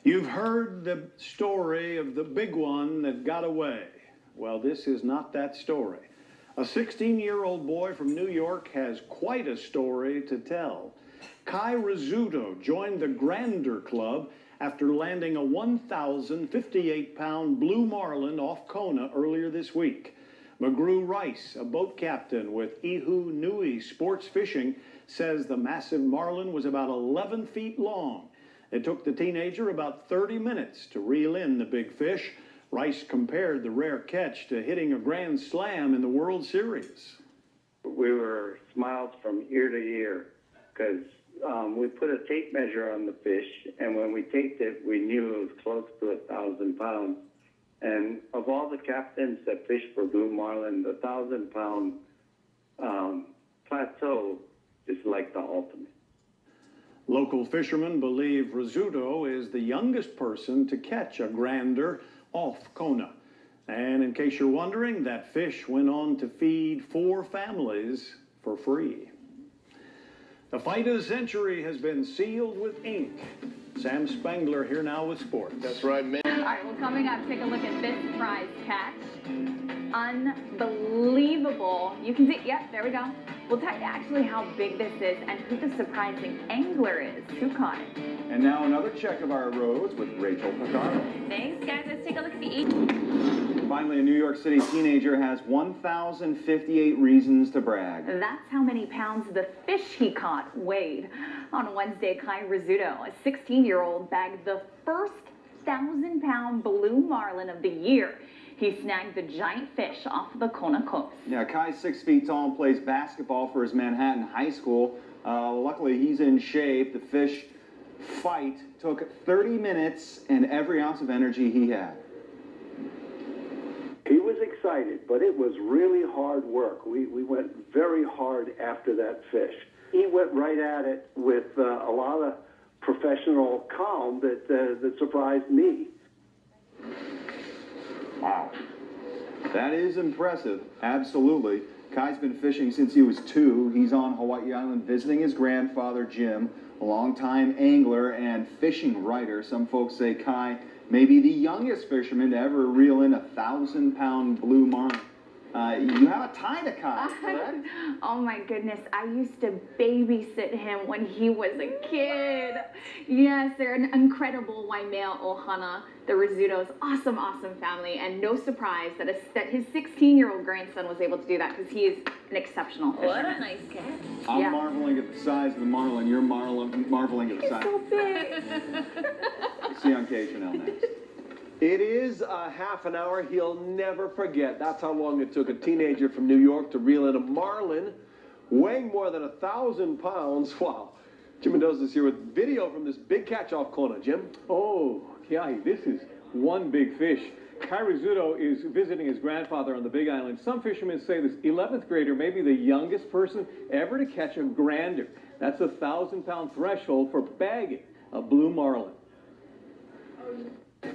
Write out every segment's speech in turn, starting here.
You've heard the story of the big one that got away. Well, this is not that story. A 16-year-old boy from New York has quite a story to tell. Kai Rizzuto joined the Grander Club after landing a 1,058-pound blue marlin off Kona earlier this week. McGrew Rice, a boat captain with IHU NUI Sports Fishing, says the massive marlin was about 11 feet long. It took the teenager about 30 minutes to reel in the big fish. Rice compared the rare catch to hitting a grand slam in the World Series. We were smiles from ear to ear because we put a tape measure on the fish, and when we taped it, we knew it was close to 1,000 pounds. And of all the captains that fish for blue marlin, the 1,000-pound plateau is like the ultimate. Local fishermen believe Rizzuto is the youngest person to catch a grander off Kona. And in case you're wondering, that fish went on to feed 4 families for free. The fight of the century has been sealed with ink. Sam Spangler here now with sports. That's right, man. All right, well, coming up, take a look at this prize catch. Unbelievable. You can see, yep, there we go. We'll tell you actually how big this is and who the surprising angler is. Who caught it? And now another check of our roads with Rachel Picard. Thanks, guys. Let's take a look at the Finally, a New York City teenager has 1,058 reasons to brag. That's how many pounds the fish he caught weighed. On Wednesday, Kai Rizzuto, a 16-year-old, bagged the first 1,000-pound blue marlin of the year. He snagged the giant fish off the Kona coast. Yeah, Kai's 6 feet tall and plays basketball for his Manhattan high school. Luckily, he's in shape. The fish fight took 30 minutes and every ounce of energy he had. He was excited, but it was really hard work. We went very hard after that fish. He went right at it with a lot of professional calm that surprised me. Wow. That is impressive. Absolutely. Kai's been fishing since he was 2. He's on Hawaii Island visiting his grandfather, Jim, a longtime angler and fishing writer. Some folks say Kai may be the youngest fisherman to ever reel in a 1,000-pound blue marlin. You have a tie to Kai, correct? Oh my goodness, I used to babysit him when he was a kid. Yes, they're an incredible Waimea Ohana, the Rizzuto's awesome family, and no surprise that his 16-year-old grandson was able to do that because he is an exceptional fisherman. What a nice catch. I'm marveling at the size of the marlin. You're marveling at the size. He's so big. See you on KHNL next. It is a half an hour he'll never forget. That's how long it took a teenager from New York to reel in a marlin weighing more than 1,000 pounds. Wow. Jim Mendoza is here with video from this big catch off Kona. Jim? Oh, yeah, this is one big fish. Kai Rizzuto is visiting his grandfather on the Big Island. Some fishermen say this 11th grader may be the youngest person ever to catch a grander. That's a 1,000-pound threshold for bagging a blue marlin.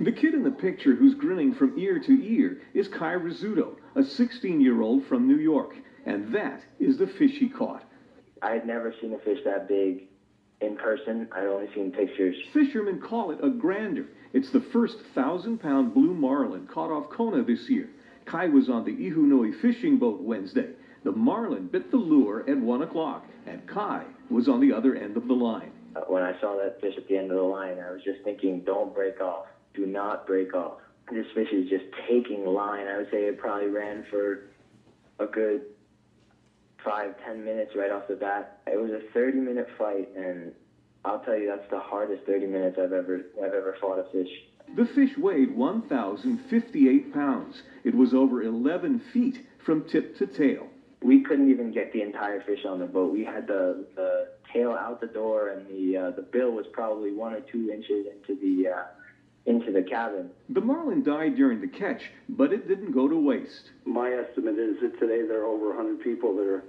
The kid in the picture who's grinning from ear to ear is Kai Rizzuto, a 16-year-old from New York. And that is the fish he caught. I had never seen a fish that big in person. I'd only seen pictures. Fishermen call it a grander. It's the first 1,000-pound blue marlin caught off Kona this year. Kai was on the ihunui fishing boat Wednesday. The marlin bit the lure at 1 o'clock, and Kai was on the other end of the line. When I saw that fish at the end of the line, I was just thinking, don't break off. Do not break off. This fish is just taking line. I would say it probably ran for a good 5-10 minutes right off the bat. It was a 30-minute fight, and I'll tell you, that's the hardest 30 minutes I've ever fought a fish. The fish weighed 1,058 pounds. It was over 11 feet from tip to tail. We couldn't even get the entire fish on the boat. We had the tail out the door, and the bill was probably 1 or 2 inches into the cabin. The marlin died during the catch, but it didn't go to waste. My estimate is that today there are over 100 people that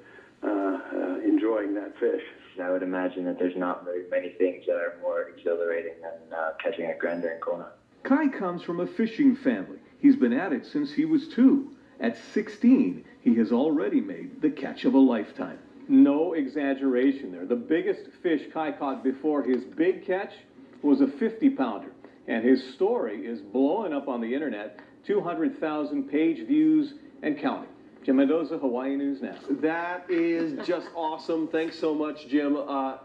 are enjoying that fish. I would imagine that there's not very many things that are more exhilarating than catching a grander in Kona. Kai comes from a fishing family. He's been at it since he was 2. At 16, he has already made the catch of a lifetime. No exaggeration there. The biggest fish Kai caught before his big catch was a 50-pounder. and his story is blowing up on the internet, 200,000 page views and counting. Jim Mendoza, Hawaii News Now. That is just awesome. Thanks so much, Jim.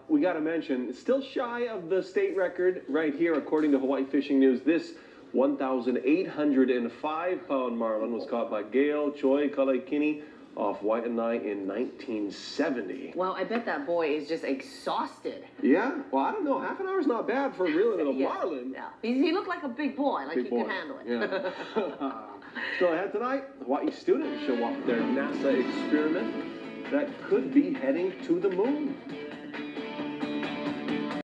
We got to mention, still shy of the state record right here, according to Hawaii Fishing News. This 1,805-pound marlin was caught by Gail Choi Kalekini off Waianae in 1970. Well, I bet that boy is just exhausted. Yeah? Well, I don't know. Half an hour's not bad for reeling in a marlin. Yeah. He looked like a big boy, like Big he boy. could handle it. Yeah. Still ahead tonight, Hawaii students show off their NASA experiment that could be heading to the moon.